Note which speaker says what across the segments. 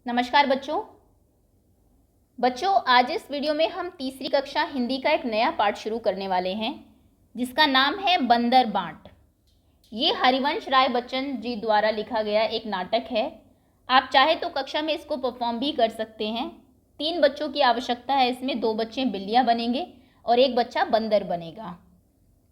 Speaker 1: नमस्कार बच्चों। आज इस वीडियो में हम तीसरी कक्षा हिंदी का एक नया पाठ शुरू करने वाले हैं जिसका नाम है बंदर बांट। ये हरिवंश राय बच्चन जी द्वारा लिखा गया एक नाटक है। आप चाहे तो कक्षा में इसको परफॉर्म भी कर सकते हैं। 3 बच्चों की आवश्यकता है इसमें। 2 बच्चे बिल्लियाँ बनेंगे और 1 बच्चा बंदर बनेगा।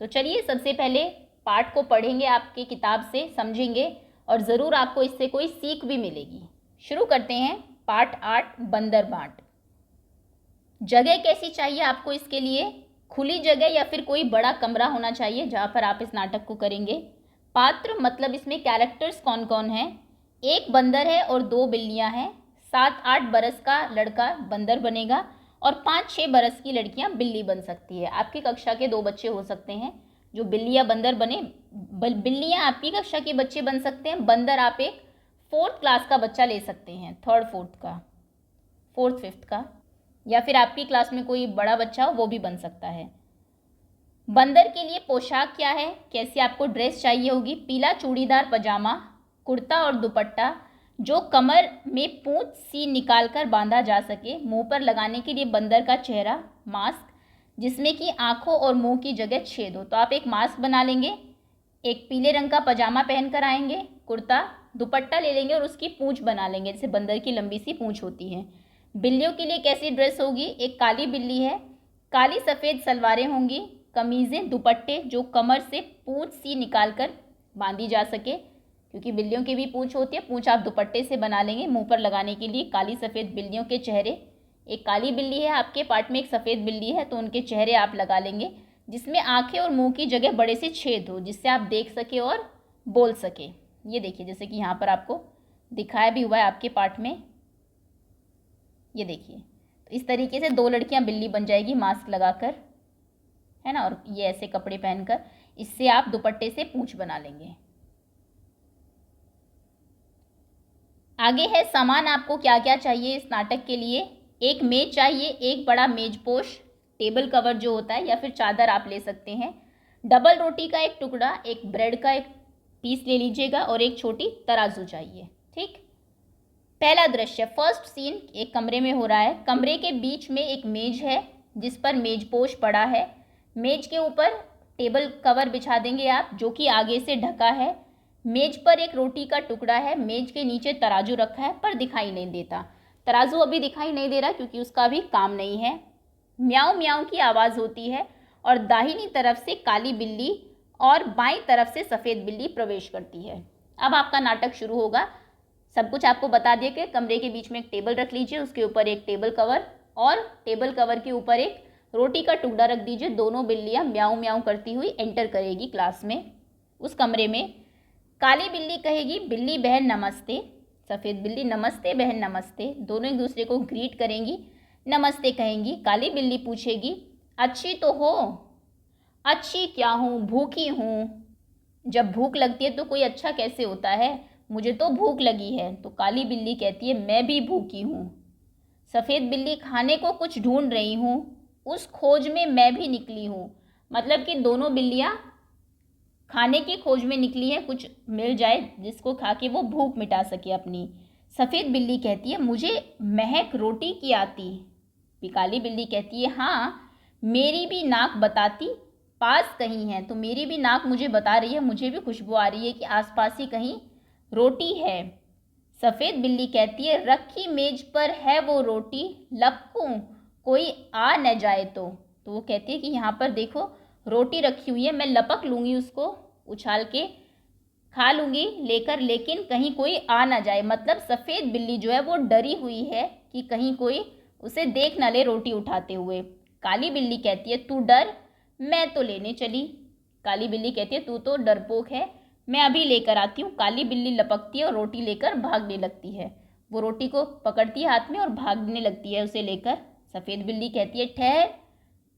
Speaker 1: तो चलिए सबसे पहले पाठ को पढ़ेंगे, आपकी किताब से समझेंगे और ज़रूर आपको इससे कोई सीख भी मिलेगी। शुरू करते हैं। पाठ 8 बंदर बांट। जगह कैसी चाहिए आपको इसके लिए? खुली जगह या फिर कोई बड़ा कमरा होना चाहिए जहाँ पर आप इस नाटक को करेंगे। पात्र मतलब इसमें कैरेक्टर्स कौन कौन हैं? 1 बंदर है और 2 बिल्लियाँ हैं। 7-8 बरस का लड़का बंदर बनेगा और 5-6 बरस की लड़कियाँ बिल्ली बन सकती है। आपकी कक्षा के 2 बच्चे हो सकते हैं जो बिल्लियाँ बंदर बने। बिल्लियाँ आपकी कक्षा के बच्चे बन सकते हैं। बंदर आप एक 4th क्लास का बच्चा ले सकते हैं, 3rd 4th का, 4th 5th का, या फिर आपकी क्लास में कोई बड़ा बच्चा हो वो भी बन सकता है। बंदर के लिए पोशाक क्या है, कैसी आपको ड्रेस चाहिए होगी? पीला चूड़ीदार पजामा, कुर्ता और दुपट्टा जो कमर में पूंछ सी निकाल कर बांधा जा सके। मुंह पर लगाने के लिए बंदर का चेहरा, मास्क जिसमें कि आंखों और मुंह की जगह छेद हो। तो आप एक मास्क बना लेंगे, एक पीले रंग का पजामा पहन कर आएंगे, कुर्ता, दुपट्टा ले लेंगे और उसकी पूंछ बना लेंगे जैसे बंदर की लंबी सी पूंछ होती है। बिल्लियों के लिए कैसी ड्रेस होगी? एक काली बिल्ली है, काली सफ़ेद सलवारें होंगी, कमीज़ें, दुपट्टे जो कमर से पूंछ सी निकाल कर बांधी जा सके, क्योंकि बिल्लियों की भी पूंछ होती है। पूंछ आप दुपट्टे से बना लेंगे। मुंह पर लगाने के लिए काली सफ़ेद बिल्लियों के चेहरे। एक काली बिल्ली है आपके पार्ट में, एक सफ़ेद बिल्ली है, तो उनके चेहरे आप लगा लेंगे जिसमें आंखें और मुंह की जगह बड़े से छेद हो जिससे आप देख सके और बोल सके। ये देखिए जैसे कि यहाँ पर आपको दिखाया भी हुआ है आपके पार्ट में। ये देखिए, तो इस तरीके से 2 लड़कियां बिल्ली बन जाएगी मास्क लगाकर, है ना, और ये ऐसे कपड़े पहनकर। इससे आप दुपट्टे से पूंछ बना लेंगे। आगे है सामान आपको क्या क्या चाहिए इस नाटक के लिए। एक मेज चाहिए, एक बड़ा मेजपोश, टेबल कवर जो होता है, या फिर चादर आप ले सकते हैं। डबल रोटी का एक टुकड़ा, एक ब्रेड का एक पीस ले लीजिएगा और एक छोटी तराजू चाहिए। ठीक। पहला दृश्य, फर्स्ट सीन, एक कमरे में हो रहा है। कमरे के बीच में एक मेज है जिस पर मेजपोश पड़ा है। मेज के ऊपर टेबल कवर बिछा देंगे आप जो कि आगे से ढका है। मेज पर एक रोटी का टुकड़ा है। मेज के नीचे तराजू रखा है पर दिखाई नहीं देता। तराजू अभी दिखाई नहीं दे रहा क्योंकि उसका भी काम नहीं है। म्याऊं म्याऊं की आवाज़ होती है और दाहिनी तरफ से काली बिल्ली और बाईं तरफ से सफ़ेद बिल्ली प्रवेश करती है। अब आपका नाटक शुरू होगा। सब कुछ आपको बता दिया कि कमरे के बीच में एक टेबल रख लीजिए, उसके ऊपर एक टेबल कवर और टेबल कवर के ऊपर एक रोटी का टुकड़ा रख दीजिए। दोनों बिल्लियाँ म्याऊं म्याऊं करती हुई एंटर करेगी क्लास में, उस कमरे में। काली बिल्ली कहेगी, बिल्ली बहन नमस्ते। सफ़ेद बिल्ली, नमस्ते बहन नमस्ते। दोनों एक दूसरे को ग्रीट करेंगी, नमस्ते कहेंगी। काली बिल्ली पूछेगी, अच्छी तो हो? अच्छी क्या हूँ, भूखी हूँ। जब भूख लगती है तो कोई अच्छा कैसे होता है? मुझे तो भूख लगी है। तो काली बिल्ली कहती है, मैं भी भूखी हूँ। सफ़ेद बिल्ली, खाने को कुछ ढूंढ रही हूँ, उस खोज में मैं भी निकली हूँ। मतलब कि दोनों बिल्लियाँ खाने की खोज में निकली है, कुछ मिल जाए जिसको खा के वो भूख मिटा सके अपनी। सफ़ेद बिल्ली कहती है, मुझे महक रोटी की आती। काली बिल्ली कहती है, हाँ मेरी भी नाक बताती पास कहीं है। तो मेरी भी नाक मुझे बता रही है, मुझे भी खुशबू आ रही है कि आसपास ही कहीं रोटी है। सफ़ेद बिल्ली कहती है, रखी मेज पर है वो रोटी, लपकूं कोई आ न जाए तो वो कहती है कि यहाँ पर देखो रोटी रखी हुई है, मैं लपक लूँगी उसको, उछाल के खा लूँगी लेकर, लेकिन कहीं कोई आ ना जाए। मतलब सफ़ेद बिल्ली जो है वो डरी हुई है कि कहीं कोई उसे देख ना ले रोटी उठाते हुए। काली बिल्ली कहती है, तू डर, मैं तो लेने चली। काली बिल्ली कहती है, तू तो डरपोक है, मैं अभी लेकर आती हूँ। काली बिल्ली लपकती है और रोटी लेकर भागने लगती है। वो रोटी को पकड़ती है हाथ में और भागने लगती है उसे लेकर। सफ़ेद बिल्ली कहती है, ठहर,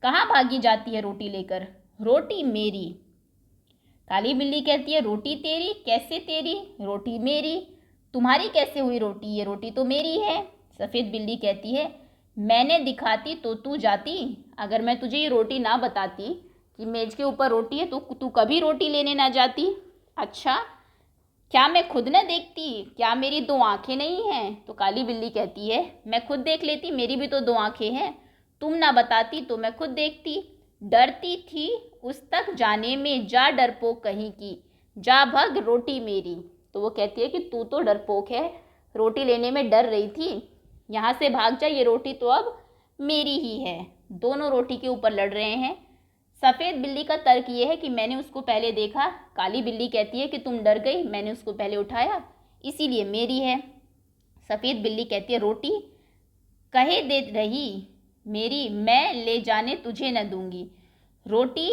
Speaker 1: कहाँ भागी जाती है रोटी लेकर? रोटी मेरी। काली बिल्ली कहती है, रोटी तेरी? कैसे तेरी? रोटी मेरी। तुम्हारी कैसे हुई रोटी? ये रोटी तो मेरी है। सफ़ेद बिल्ली कहती है, मैंने दिखाती तो तू जाती। अगर मैं तुझे ये रोटी ना बताती कि मेज के ऊपर रोटी है तो तू कभी रोटी लेने ना जाती। अच्छा क्या मैं खुद न देखती, क्या मेरी दो आंखें नहीं हैं? तो काली बिल्ली कहती है मैं खुद देख लेती, मेरी भी तो दो आंखें हैं, तुम ना बताती तो मैं खुद देखती। डरती थी उस तक जाने में, जा डरपोक कहीं की, जा भग रोटी मेरी। तो वो कहती है कि तू तो डरपोक है, रोटी लेने में डर रही थी, यहाँ से भाग जा, ये रोटी तो अब मेरी ही है। दोनों रोटी के ऊपर लड़ रहे हैं। सफ़ेद बिल्ली का तर्क ये है कि मैंने उसको पहले देखा। काली बिल्ली कहती है कि तुम डर गई, मैंने उसको पहले उठाया, इसीलिए मेरी है। सफ़ेद बिल्ली कहती है रोटी कहे दे रही मेरी, मैं ले जाने तुझे न दूंगी। रोटी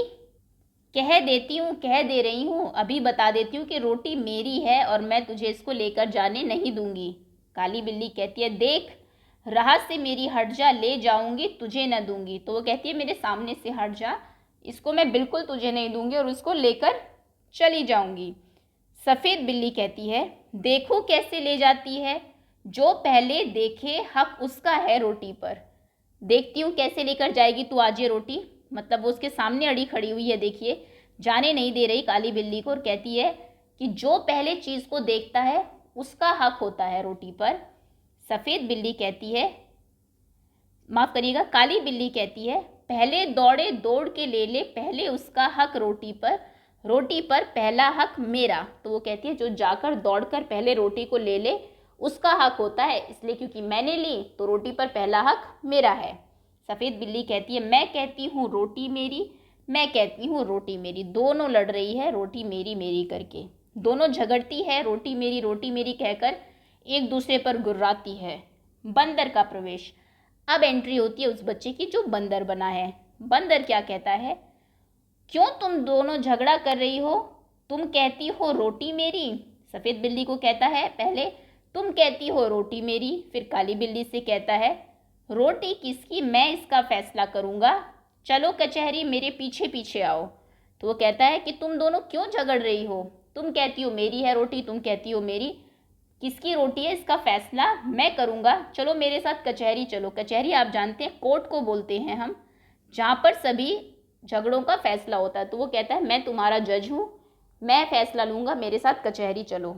Speaker 1: कह देती हूँ, कह दे रही हूँ, अभी बता देती हूँ कि रोटी मेरी है और मैं तुझे इसको लेकर जाने नहीं दूंगी। काली बिल्ली कहती है देख, राह से मेरी हट जा, ले जाऊंगी तुझे न दूंगी। तो वो कहती है मेरे सामने से हट जा, इसको मैं बिल्कुल तुझे नहीं दूंगी और उसको लेकर चली जाऊंगी। सफ़ेद बिल्ली कहती है देखो कैसे ले जाती है, जो पहले देखे हक उसका है रोटी पर। देखती हूँ कैसे लेकर जाएगी तू आज ये रोटी। मतलब वो उसके सामने अड़ी खड़ी हुई है, देखिए, जाने नहीं दे रही काली बिल्ली को, और कहती है कि जो पहले चीज़ को देखता है उसका हक होता है रोटी पर। सफ़ेद बिल्ली कहती है, माफ़ करिएगा, काली बिल्ली कहती है पहले दौड़े दौड़ के ले ले, पहले उसका हक रोटी पर पहला हक मेरा। तो वो कहती है जो जाकर दौड़कर पहले रोटी को ले ले उसका हक होता है, इसलिए क्योंकि मैंने ली तो रोटी पर पहला हक मेरा है। सफ़ेद बिल्ली कहती है मैं कहती हूँ रोटी मेरी, मैं कहती हूँ रोटी मेरी। दोनों लड़ रही है रोटी मेरी मेरी करके, दोनों झगड़ती है रोटी मेरी कहकर, एक दूसरे पर गुर्राती है। बंदर का प्रवेश। अब एंट्री होती है उस बच्चे की जो बंदर बना है। बंदर क्या कहता है, क्यों तुम दोनों झगड़ा कर रही हो, तुम कहती हो रोटी मेरी। सफ़ेद बिल्ली को कहता है पहले तुम कहती हो रोटी मेरी, फिर काली बिल्ली से कहता है रोटी किसकी, मैं इसका फैसला करूँगा, चलो कचहरी मेरे पीछे पीछे आओ। तो वो कहता है कि तुम दोनों क्यों झगड़ रही हो, तुम कहती हो मेरी है रोटी, तुम कहती हो मेरी, किसकी रोटी है इसका फैसला मैं करूँगा, चलो मेरे साथ कचहरी चलो। कचहरी आप जानते हैं कोर्ट को बोलते हैं हम, जहाँ पर सभी झगड़ों का फैसला होता है। तो वो कहता है मैं तुम्हारा जज हूँ, मैं फैसला लूँगा, मेरे साथ कचहरी चलो।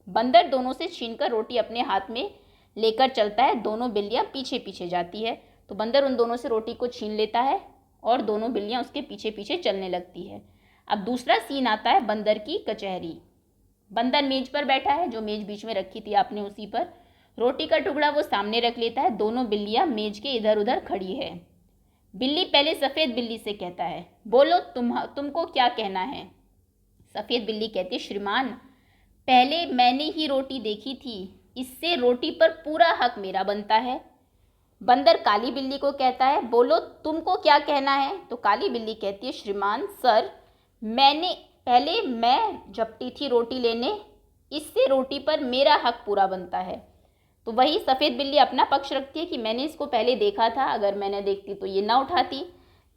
Speaker 1: बंदर दोनों से छीनकर रोटी अपने हाथ में लेकर चलता है, दोनों बिल्लियाँ पीछे पीछे जाती है। तो बंदर उन दोनों से रोटी को छीन लेता है और दोनों बिल्लियाँ उसके पीछे पीछे चलने लगती है। अब दूसरा सीन आता है बंदर की कचहरी। बंदर मेज पर बैठा है, जो मेज बीच में रखी थी आपने उसी पर रोटी का टुकड़ा वो सामने रख लेता है, दोनों बिल्लियाँ मेज के इधर उधर खड़ी है। बिल्ली पहले सफ़ेद बिल्ली से कहता है बोलो तुमको क्या कहना है। सफ़ेद बिल्ली कहती है श्रीमान, पहले मैंने ही रोटी देखी थी, इससे रोटी पर पूरा हक मेरा बनता है। बंदर काली बिल्ली को कहता है बोलो तुमको क्या कहना है। तो काली बिल्ली कहती है श्रीमान सर, पहले मैं झपटी थी रोटी लेने, इससे रोटी पर मेरा हक पूरा बनता है। तो वही सफ़ेद बिल्ली अपना पक्ष रखती है कि मैंने इसको पहले देखा था, अगर मैंने देखती तो ये ना उठाती।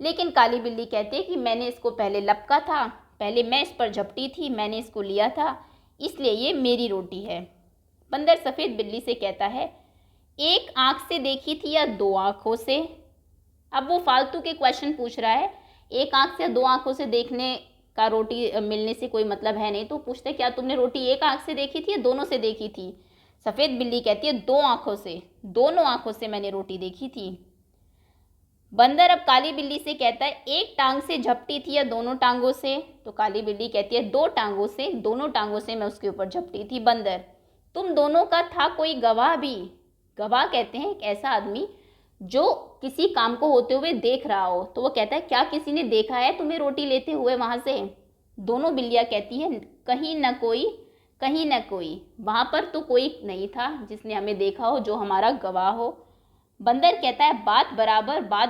Speaker 1: लेकिन काली बिल्ली कहती है कि मैंने इसको पहले लपका था, पहले मैं इस पर झपटी थी, मैंने इसको लिया था, इसलिए ये मेरी रोटी है। बंदर सफ़ेद बिल्ली से कहता है एक आँख से देखी थी या दो आँखों से। अब वो फालतू के क्वेश्चन पूछ रहा है, एक आँख से दो आँखों से देखने का रोटी मिलने से कोई मतलब है नहीं। तो पूछते क्या तुमने रोटी एक आँख से देखी थी या दोनों से देखी थी। सफ़ेद बिल्ली कहती है दो आँखों से, दोनों आँखों से मैंने रोटी देखी थी। बंदर अब काली बिल्ली से कहता है एक टांग से झपटी थी या दोनों टांगों से। तो काली बिल्ली कहती है दो टांगों से, दोनों टांगों से मैं उसके ऊपर झपटी थी। बंदर तुम दोनों का था कोई गवाह भी। गवाह कहते हैं एक ऐसा आदमी जो किसी काम को होते हुए देख रहा हो। तो वो कहता है क्या किसी ने देखा है तुम्हें रोटी लेते हुए वहाँ से। दोनों बिल्लियाँ कहती हैं कहीं न कोई, कहीं न कोई, वहाँ पर तो कोई नहीं था जिसने हमें देखा हो, जो हमारा गवाह हो। बंदर कहता है बात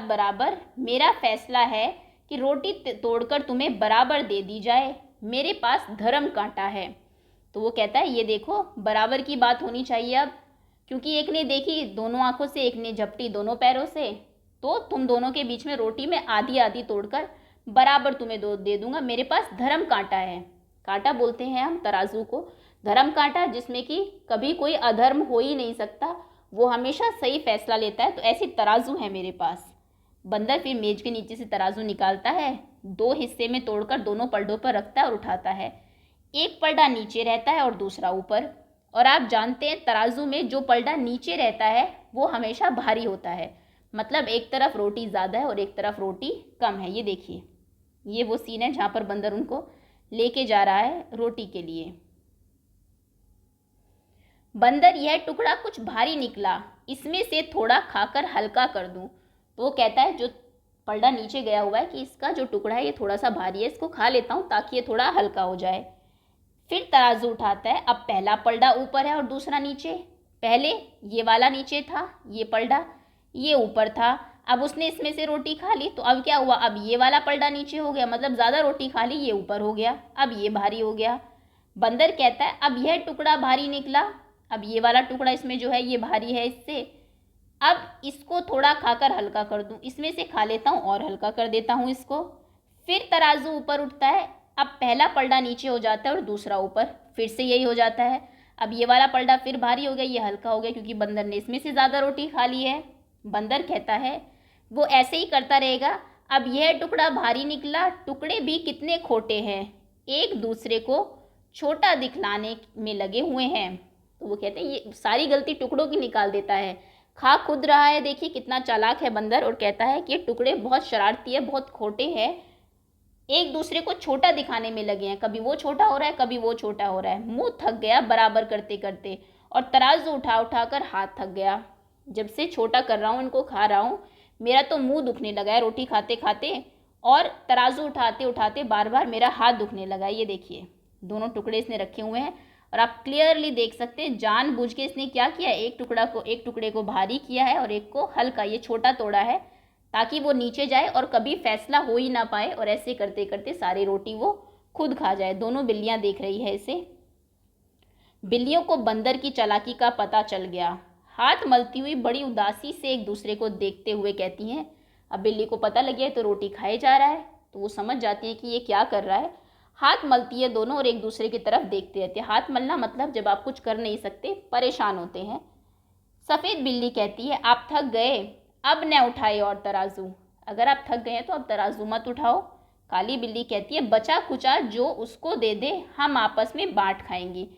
Speaker 1: बराबर, मेरा फैसला है कि रोटी तोड़कर तुम्हें बराबर दे दी जाए, मेरे पास धर्म कांटा है। तो वो कहता है ये देखो बराबर की बात होनी चाहिए अब, क्योंकि एक ने देखी दोनों आंखों से, एक ने झपटी दोनों पैरों से, तो तुम दोनों के बीच में रोटी में आधी आधी तोड़कर बराबर तुम्हें दे दूंगा, मेरे पास धर्म कांटा है। कांटा बोलते हैं हम तराजू को, धर्म कांटा, जिसमें कि कभी कोई अधर्म हो ही नहीं सकता, वो हमेशा सही फैसला लेता है। तो ऐसी तराजू है मेरे पास। बंदर फिर मेज के नीचे से तराजू निकालता है, दो हिस्से में तोड़कर दोनों पलड़ों पर रखता है और उठाता है। एक पलड़ा नीचे रहता है और दूसरा ऊपर। और आप जानते हैं तराजू में जो पलड़ा नीचे रहता है वो हमेशा भारी होता है, मतलब एक तरफ रोटी ज़्यादा है और एक तरफ रोटी कम है। ये देखिए, ये वो सीन है जहाँ पर बंदर उनको लेके जा रहा है रोटी के लिए। बंदर, यह टुकड़ा कुछ भारी निकला, इसमें से थोड़ा खाकर हल्का कर दूं। तो वो कहता है जो पलड़ा नीचे गया हुआ है कि इसका जो टुकड़ा है ये थोड़ा सा भारी है, इसको खा लेता हूँ ताकि ये थोड़ा हल्का हो जाए। फिर तराजू उठाता है। अब पहला पलड़ा ऊपर है और दूसरा नीचे। पहले ये वाला नीचे था, ये पलड़ा, ये ऊपर था। अब उसने इसमें से रोटी खा ली, तो अब क्या हुआ, अब ये वाला पलड़ा नीचे हो गया, मतलब ज़्यादा रोटी खा ली, ये ऊपर हो गया, अब ये भारी हो गया। बंदर कहता है अब यह टुकड़ा भारी निकला, अब ये वाला टुकड़ा इसमें जो है ये भारी है इससे, अब इसको थोड़ा खाकर हल्का कर दूं, इसमें से खा लेता हूँ और हल्का कर देता हूँ इसको। फिर तराजू ऊपर उठता है। अब पहला पलड़ा नीचे हो जाता है और दूसरा ऊपर, फिर से यही हो जाता है। अब ये वाला पलड़ा फिर भारी हो गया, ये हल्का हो गया क्योंकि बंदर ने इसमें से ज़्यादा रोटी खा ली है। बंदर कहता है वो ऐसे ही करता रहेगा। अब यह टुकड़ा भारी निकला, टुकड़े भी कितने खोटे हैं, एक दूसरे को छोटा दिखलाने में लगे हुए हैं। तो वो कहते हैं ये सारी गलती टुकड़ों की निकाल देता है, खा खुद रहा है। देखिए कितना चालाक है बंदर, और कहता है कि ये टुकड़े बहुत शरारती है, बहुत खोटे हैं, एक दूसरे को छोटा दिखाने में लगे हैं, कभी वो छोटा हो रहा है कभी वो छोटा हो रहा है। मुंह थक गया बराबर करते करते, और तराजू उठा उठा कर हाथ थक गया। जब से छोटा कर रहा हूँ इनको, खा रहा हूँ, मेरा तो मुंह दुखने लगा है रोटी खाते खाते, और तराजू उठाते उठाते बार बार मेरा हाथ दुखने लगा है। ये देखिए दोनों टुकड़े इसने रखे हुए हैं और आप क्लियरली देख सकते हैं जानबूझ के इसने क्या किया, एक टुकड़े को भारी किया है और एक को हल्का, ये छोटा तोड़ा है ताकि वो नीचे जाए और कभी फैसला हो ही ना पाए, और ऐसे करते करते सारी रोटी वो खुद खा जाए। दोनों बिल्लियां देख रही है इसे। बिल्लियों को बंदर की चालाकी का पता चल गया। हाथ मलती हुई बड़ी उदासी से एक दूसरे को देखते हुए कहती हैं, अब बिल्ली को पता लग गया है तो रोटी खाए जा रहा है, तो वो समझ जाती है कि ये क्या कर रहा है। हाथ मलती है दोनों और एक दूसरे की तरफ देखते रहते हैं। हाथ मलना मतलब जब आप कुछ कर नहीं सकते, परेशान होते हैं। सफ़ेद बिल्ली कहती है आप थक गए, अब न उठाए और तराजू, अगर आप थक गए हैं तो अब तराजू मत उठाओ। काली बिल्ली कहती है बचा कुचा जो उसको दे दे, हम आपस में बांट खाएंगी।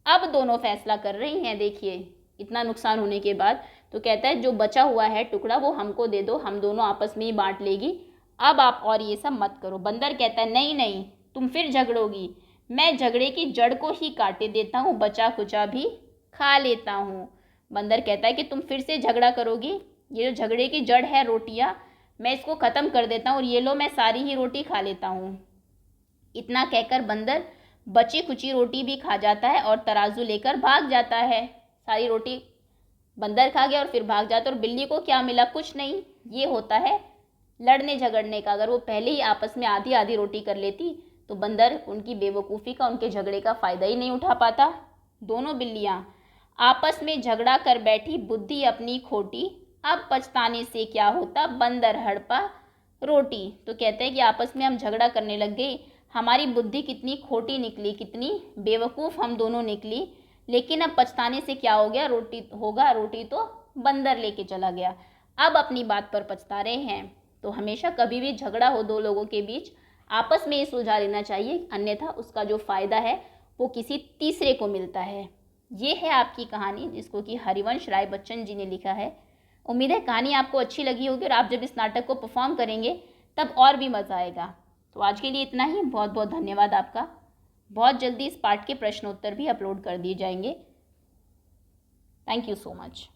Speaker 1: अब दोनों फैसला कर रही हैं। देखिए इतना नुकसान होने के बाद तो कहता है जो बचा हुआ है टुकड़ा वो हमको दे दो, हम दोनों आपस में ही बांट लेगी, अब आप और ये सब मत करो। बंदर कहता है नहीं नहीं, तुम फिर झगड़ोगी, मैं झगड़े की जड़ को ही काटे देता हूँ, बचा कुचा भी खा लेता हूँ। बंदर कहता है कि तुम फिर से झगड़ा करोगी, ये जो झगड़े की जड़ है रोटियाँ, मैं इसको ख़त्म कर देता हूँ और ये लो मैं सारी ही रोटी खा लेता हूँ। इतना कहकर बंदर बची खुची रोटी भी खा जाता है और तराजू लेकर भाग जाता है। सारी रोटी बंदर खा गया और फिर भाग जाता है, और बिल्ली को क्या मिला, कुछ नहीं। ये होता है लड़ने झगड़ने का। अगर वो पहले ही आपस में आधी आधी रोटी कर लेती तो बंदर उनकी बेवकूफ़ी का, उनके झगड़े का फ़ायदा ही नहीं उठा पाता। दोनों बिल्लियाँ आपस में झगड़ा कर बैठी, बुद्धि अपनी खोटी, अब पछताने से क्या होता, बंदर हड़पा रोटी। तो कहते हैं कि आपस में हम झगड़ा करने लग गए, हमारी बुद्धि कितनी खोटी निकली, कितनी बेवकूफ़ हम दोनों निकली, लेकिन अब पछताने से क्या हो गया, रोटी तो बंदर लेके चला गया। अब अपनी बात पर पछता रहे हैं। तो हमेशा कभी भी झगड़ा हो दो लोगों के बीच, आपस में ही सुलझा लेना चाहिए, अन्यथा उसका जो फ़ायदा है वो किसी तीसरे को मिलता है। ये है आपकी कहानी जिसको कि हरिवंश राय बच्चन जी ने लिखा है। उम्मीद है कहानी आपको अच्छी लगी होगी, और आप जब इस नाटक को परफॉर्म करेंगे तब और भी मज़ा आएगा। तो आज के लिए इतना ही। बहुत बहुत धन्यवाद आपका। बहुत जल्दी इस पार्ट के प्रश्नोत्तर भी अपलोड कर दिए जाएंगे। Thank you so much.